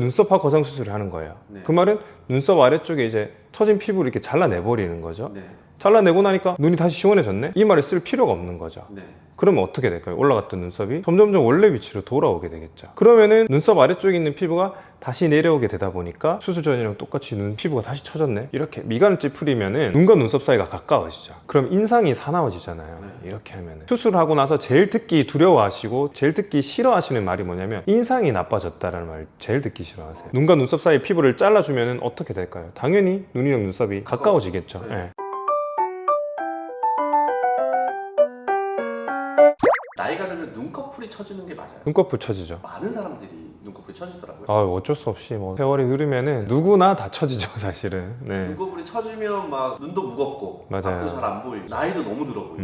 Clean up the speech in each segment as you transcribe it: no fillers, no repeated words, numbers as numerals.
눈썹화 거상 수술을 하는 거예요. 네. 그 말은 눈썹 아래쪽에 이제 처진 피부를 이렇게 잘라내버리는 거죠. 네. 잘라내고 나니까 눈이 다시 시원해졌네? 이 말을 쓸 필요가 없는 거죠. 네. 그러면 어떻게 될까요? 올라갔던 눈썹이 점점점 원래 위치로 돌아오게 되겠죠. 그러면은 눈썹 아래쪽에 있는 피부가 다시 내려오게 되다 보니까 수술 전이랑 똑같이 눈 피부가 다시 처졌네? 이렇게 미간을 찌푸리면은 눈과 눈썹 사이가 가까워지죠. 그럼 인상이 사나워지잖아요. 이렇게 하면은 수술하고 나서 제일 듣기 두려워하시고 제일 듣기 싫어하시는 말이 뭐냐면 인상이 나빠졌다라는 말 제일 듣기 싫어하세요. 눈과 눈썹 사이 피부를 잘라주면은 어떻게 될까요? 당연히 눈이랑 눈썹이 가까워지겠죠. 네. 예. 나이가 들면 눈꺼풀이 처지는 게 맞아요. 눈꺼풀 처지죠. 많은 사람들이 눈꺼풀이 처지더라고요. 아, 어쩔 수 없이 뭐 세월이 흐르면은 누구나 다 처지죠, 사실은. 네. 눈꺼풀이 처지면 막 눈도 무겁고 맞아요. 앞도 잘 안 보이고 나이도 너무 들어 보이고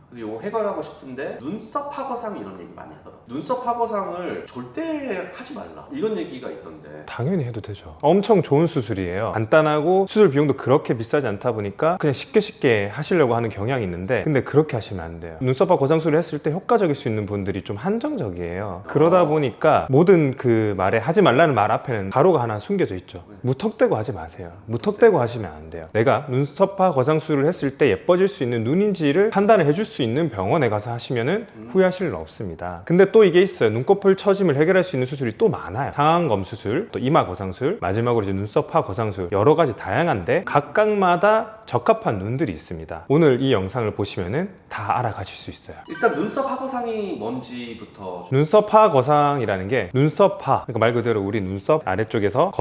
그래서 이거 해결하고 싶은데 눈썹 파거상 이런 얘기 많이 하더라고요. 눈썹 파거상을 절대 하지 말라 이런 얘기가 있던데. 당연히 해도 되죠. 엄청 좋은 수술이에요. 간단하고 수술 비용도 그렇게 비싸지 않다 보니까 그냥 쉽게 하시려고 하는 경향이 있는데 근데 그렇게 하시면 안 돼요. 눈썹화 거상술을 했을 때 효과적일 수 있는 분들이 좀 한정적이에요. 그러다 보니까 모든 그 말에 하지 말라는 말 앞에는 가로가 하나 숨겨져 있죠. 무턱대고 하지 마세요. 무턱대고 하시면 안 돼요. 내가 눈썹화 거상술을 했을 때 예뻐질 수 있는 눈인지를 판단을 해줄 수 있는 병원에 가서 하시면은 후회하실 일 없습니다. 근데 또 이게 있어요. 눈꺼풀 처짐을 해결할 수 있는 수술이 또 많아요. 상안검 수술, 또 이마 거상술, 마지막으로 이제 눈썹화 거상술, 여러 가지 다양한데 각각마다 적합한 눈들이 있습니다. 오늘 이 영상을 보시면은 다 알아가실 수 있어요. 일단 눈썹 파거상이 뭔지부터 눈썹화 거상이라는 게 눈썹화, 그러니까 말 그대로 우리 눈썹 아래쪽에서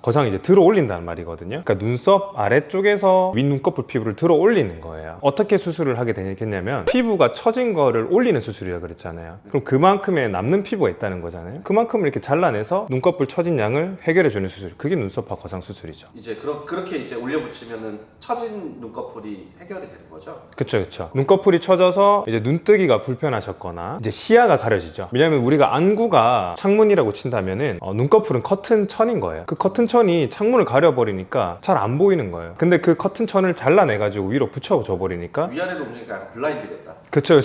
거상이 이제 들어 올린다는 말이거든요. 그러니까 눈썹 아래쪽에서 윗눈꺼풀 피부를 들어 올리는 거예요. 어떻게 수술을 하게 되겠냐면 피부가 처진 거를 올리는 수술이라고 그랬잖아요. 그럼 그만큼의 남는 피부가 있다는 거잖아요. 그만큼을 이렇게 잘라내서 눈꺼풀 처진 양을 해결해 주는 수술. 그게 눈썹화 거상 수술이죠. 이제 그렇게 이제 올려붙이면은 처진 눈꺼풀이 해결이 되는 거죠? 그쵸. 눈꺼풀이 처져서 이제 눈뜨기가 불편하셨거나 이제 시야가 가려지죠. 왜냐면 우리가 안구가 창문이라고 친다면은 눈꺼풀은 커튼 천인 거예요. 그 커튼 천이 창문을 가려버리니까 잘 안 보이는 거예요. 근데 그 커튼 천을 잘라내가지고 위로 붙여줘 버리니까 위아래로 움직이니까 약간 블라인드 됐다. 그쵸.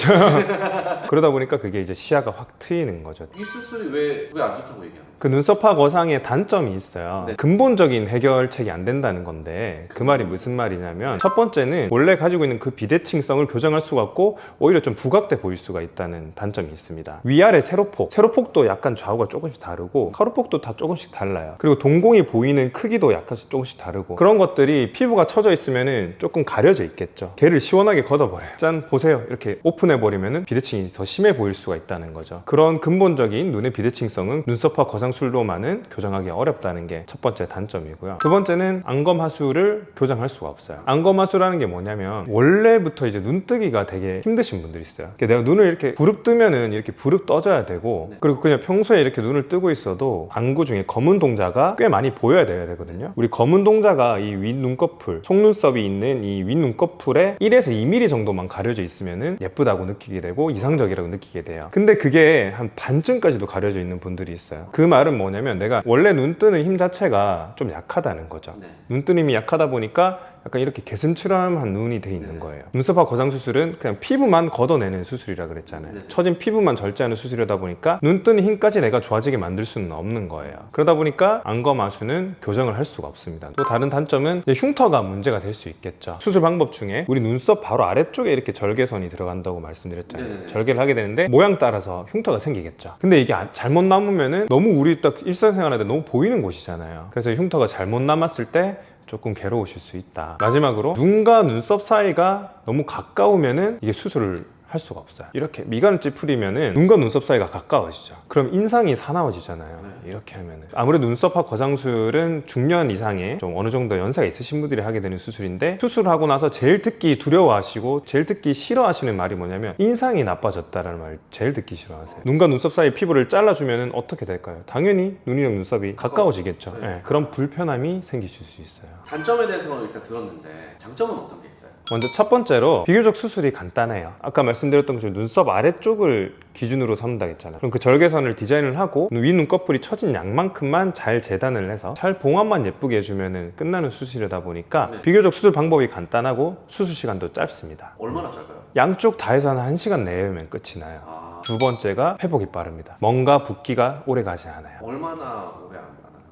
그러다 보니까 그게 이제 시야가 확 트이는 거죠. 이 수술이 왜 안 좋다고 얘기하는 그 눈썹화 거상의 단점이 있어요. 네. 근본적인 해결책이 안 된다는 건데 그 말이 무슨 말이냐면 첫 번째는 원래 가지고 있는 그 비대칭성을 교정할 수가 없고 오히려 좀 부각돼 보일 수가 있다는 단점이 있습니다. 위아래 세로폭도 약간 좌우가 조금씩 다르고 가로폭도 다 조금씩 달라요. 그리고 동공이 보이는 크기도 약간씩 조금씩 다르고 그런 것들이 피부가 처져 있으면은 조금 가려져 있겠죠. 걔를 시원하게 걷어버려요. 짠 보세요. 이렇게 오픈해버리면은 비대칭이 더 심해 보일 수가 있다는 거죠. 그런 근본적인 눈의 비대칭성은 눈썹화 거상술로만은 교정하기 어렵다는 게 첫 번째 단점이고요. 두 번째는 안검하술을 교정할 수가 없어요. 안검하술이라는 게 뭐냐면 원래부터 이제 눈뜨기가 되게 힘드신 분들이 있어요. 내가 눈을 이렇게 부릅뜨면은 이렇게 부릅 떠져야 되고 그리고 그냥 평소에 이렇게 눈을 뜨고 있어도 안구 중에 검은 동자가 꽤 많이 보여야 되거든요. 우리 검은 동자가 이 윗눈꺼풀, 속눈썹이 있는 이 윗눈꺼풀에 1에서 2mm 정도만 가려져 있으면은 예쁘다고 느끼게 되고 이상적이라고 느끼게 돼요. 근데 그게 한 반쯤까지도 가려져 있는 분들이 있어요. 그 말은 뭐냐면 내가 원래 눈 뜨는 힘 자체가 좀 약하다는 거죠. 눈 뜨는 힘이 약하다 보니까 약간 이렇게 개슴츠름한 눈이 돼 있는 거예요. 눈썹화 거상 수술은 그냥 피부만 걷어내는 수술이라 그랬잖아요. 처진 피부만 절제하는 수술이다 보니까 눈 뜨는 힘까지 내가 좋아지게 만들 수는 없는 거예요. 그러다 보니까 안검하수는 교정을 할 수가 없습니다. 또 다른 단점은 흉터가 문제가 될 수 있겠죠. 수술 방법 중에 우리 눈썹 바로 아래쪽에 이렇게 절개선이 들어간다고 말씀드렸잖아요. 절개를 하게 되는데 모양 따라서 흉터가 생기겠죠. 근데 이게 잘못 남으면은 너무 우리 딱 일상생활에 너무 보이는 곳이잖아요. 그래서 흉터가 잘못 남았을 때 조금 괴로우실 수 있다. 마지막으로 눈과 눈썹 사이가 너무 가까우면은 이게 수술을 할 수가 없어요. 이렇게 미간을 찌푸리면은 눈과 눈썹 사이가 가까워지죠. 그럼 인상이 사나워지잖아요. 이렇게 하면은 아무래도 눈썹화 거상술은 중년 이상의 좀 어느 정도 연세가 있으신 분들이 하게 되는 수술인데 수술하고 나서 제일 듣기 두려워하시고 제일 듣기 싫어하시는 말이 뭐냐면 인상이 나빠졌다라는 말 제일 듣기 싫어하세요. 눈과 눈썹 사이 피부를 잘라주면은 어떻게 될까요? 당연히 눈이랑 눈썹이 가까워지겠죠. 네. 그런 불편함이 생기실 수 있어요. 단점에 대해서는 일단 들었는데 장점은 어떤 게 있어요? 먼저 첫 번째로 비교적 수술이 간단해요. 아까 말씀드렸던 것처럼 눈썹 아래쪽을 기준으로 삼는다 했잖아요. 그럼 그 절개선을 디자인을 하고 윗눈꺼풀이 처진 양만큼만 잘 재단을 해서 잘 봉합만 예쁘게 해주면 끝나는 수술이다 보니까 비교적 수술 방법이 간단하고 수술 시간도 짧습니다. 얼마나 짧아요? 양쪽 다 해서 한 1시간 내외면 끝이 나요. 두 번째가 회복이 빠릅니다. 뭔가 붓기가 오래 가지 않아요. 얼마나 오래 안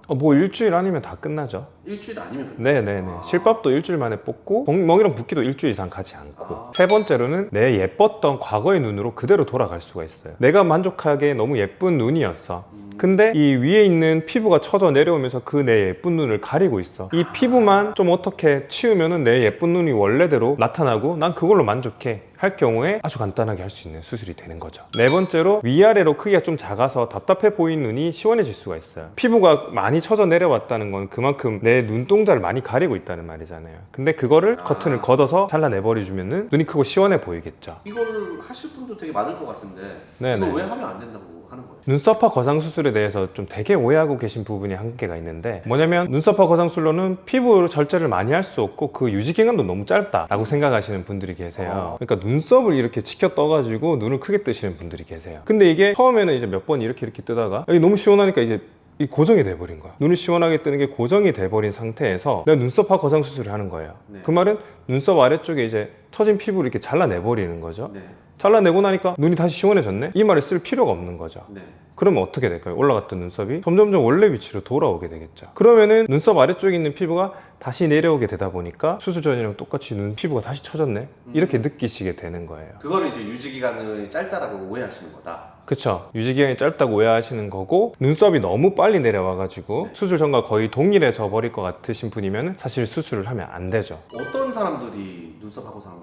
뭐 일주일 아니면 다 끝나죠. 일주일 아니면 끝나? 네네네. 실밥도 일주일 만에 뽑고 멍이랑 붓기도 일주일 이상 가지 않고. 아. 세 번째로는 내 예뻤던 과거의 눈으로 그대로 돌아갈 수가 있어요. 내가 만족하게 너무 예쁜 눈이었어. 근데 이 위에 있는 피부가 처져 내려오면서 그 내 예쁜 눈을 가리고 있어. 이 피부만 좀 어떻게 치우면은 내 예쁜 눈이 원래대로 나타나고 난 그걸로 만족해 할 경우에 아주 간단하게 할 수 있는 수술이 되는 거죠. 네 번째로 위아래로 크기가 좀 작아서 답답해 보이는 눈이 시원해질 수가 있어요. 피부가 많이 처져 내려왔다는 건 그만큼 내 눈동자를 많이 가리고 있다는 말이잖아요. 근데 그거를 커튼을 걷어서 잘라내버려주면은 눈이 크고 시원해 보이겠죠. 이걸 하실 분도 되게 많을 것 같은데 네네. 이걸 왜 하면 안 된다고 하는 거예요? 눈썹화 거상 수술에 대해서 좀 되게 오해하고 계신 부분이 한 개가 있는데 뭐냐면 눈썹화 거상 수술로는 피부 절제를 많이 할 수 없고 그 유지 기간도 너무 짧다라고 생각하시는 분들이 계세요. 그러니까 눈썹을 이렇게 치켜 떠가지고 눈을 크게 뜨시는 분들이 계세요. 근데 이게 처음에는 이제 몇 번 이렇게 뜨다가 이게 너무 시원하니까 이제 이 고정이 돼버린 거야. 눈을 시원하게 뜨는 게 고정이 돼버린 상태에서 내가 눈썹화 거상 수술을 하는 거예요. 네. 그 말은 눈썹 아래쪽에 이제 처진 피부를 이렇게 잘라내버리는 거죠. 네. 잘라내고 나니까 눈이 다시 시원해졌네? 이 말을 쓸 필요가 없는 거죠. 네. 그러면 어떻게 될까요? 올라갔던 눈썹이 점점점 원래 위치로 돌아오게 되겠죠. 그러면은 눈썹 아래쪽에 있는 피부가 다시 내려오게 되다 보니까 수술 전이랑 똑같이 눈 피부가 다시 처졌네? 이렇게 느끼시게 되는 거예요. 그거를 이제 유지 기간이 짧다라고 오해하시는 거다. 그쵸. 유지기간이 짧다고 오해하시는 거고 눈썹이 너무 빨리 내려와가지고 네. 수술 전과 거의 동일해져 버릴 것 같으신 분이면 사실 수술을 하면 안 되죠. 어떤 사람들이 눈썹 하고상을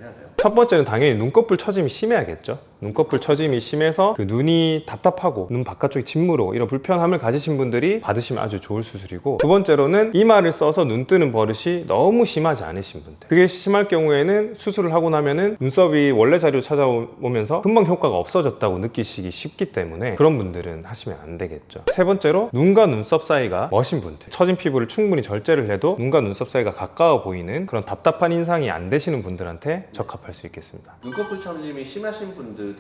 해야 돼요? 첫 번째는 당연히 눈꺼풀 처짐이 심해야겠죠. 눈꺼풀 처짐이 심해서 그 눈이 답답하고 눈 바깥쪽이 짓무르고 이런 불편함을 가지신 분들이 받으시면 아주 좋을 수술이고, 두 번째로는 이마를 써서 눈 뜨는 버릇이 너무 심하지 않으신 분들, 그게 심할 경우에는 수술을 하고 나면은 눈썹이 원래 자리로 찾아오면서 금방 효과가 없어졌다고 느끼시기 쉽기 때문에 그런 분들은 하시면 안 되겠죠. 세 번째로 눈과 눈썹 사이가 머신 분들, 처진 피부를 충분히 절제를 해도 눈과 눈썹 사이가 가까워 보이는 그런 답답한 인상이 안 되시는 분들한테 적합할 수 있겠습니다. 눈꺼풀 처짐이 심하신 분들이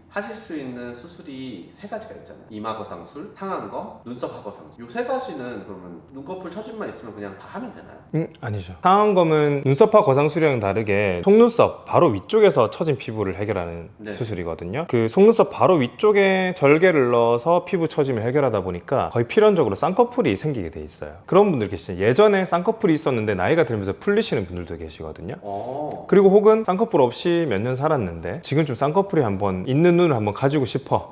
하실 수 있는 수술이 세 가지가 있잖아요. 이마거상술, 상안검, 눈썹 하거상술. 이 세 가지는 그러면 눈꺼풀 처짐만 있으면 그냥 다 하면 되나요? 아니죠. 상안검은 눈썹화 거상술이랑 다르게 속눈썹 바로 위쪽에서 처진 피부를 해결하는 네. 수술이거든요. 그 속눈썹 바로 위쪽에 절개를 넣어서 피부 처짐을 해결하다 보니까 거의 필연적으로 쌍꺼풀이 생기게 돼 있어요. 그런 분들 계시죠. 예전에 쌍꺼풀이 있었는데 나이가 들면서 풀리시는 분들도 계시거든요. 그리고 혹은 쌍꺼풀 없이 몇 년 살았는데 지금 좀 쌍꺼풀이 한번 있는 눈을 한번 가지고 싶어.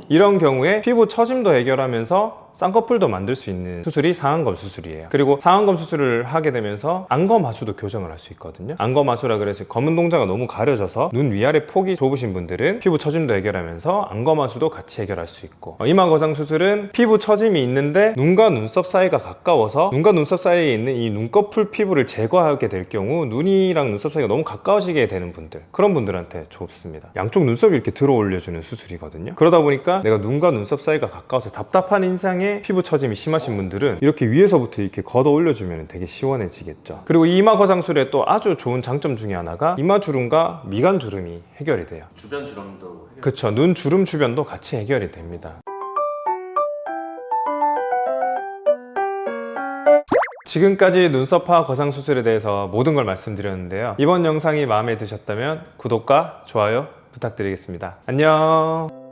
이런 경우에 피부 처짐도 해결하면서 쌍꺼풀도 만들 수 있는 수술이 상안검 수술이에요. 그리고 상안검 수술을 하게 되면서 안검하수도 교정을 할 수 있거든요. 안검하수라 그래서 검은 동자가 너무 가려져서 눈 위아래 폭이 좁으신 분들은 피부 처짐도 해결하면서 안검하수도 같이 해결할 수 있고, 이마거상 수술은 피부 처짐이 있는데 눈과 눈썹 사이가 가까워서 눈과 눈썹 사이에 있는 이 눈꺼풀 피부를 제거하게 될 경우 눈이랑 눈썹 사이가 너무 가까워지게 되는 분들, 그런 분들한테 좋습니다. 양쪽 눈썹이 이렇게 들어 올려주는 수술이거든요. 그러다 보니까 내가 눈과 눈썹 사이가 가까워서 답답한 인상에 피부 처짐이 심하신 분들은 이렇게 위에서부터 이렇게 걷어 올려주면 되게 시원해지겠죠. 그리고 이 이마 거상술의 또 아주 좋은 장점 중에 하나가 이마 주름과 미간 주름이 해결이 돼요. 주변 주름도 해결. 그쵸. 눈 주름 주변도 같이 해결이 됩니다. 지금까지 눈썹화 거상 수술에 대해서 모든 걸 말씀드렸는데요. 이번 영상이 마음에 드셨다면 구독과 좋아요 부탁드리겠습니다. 안녕.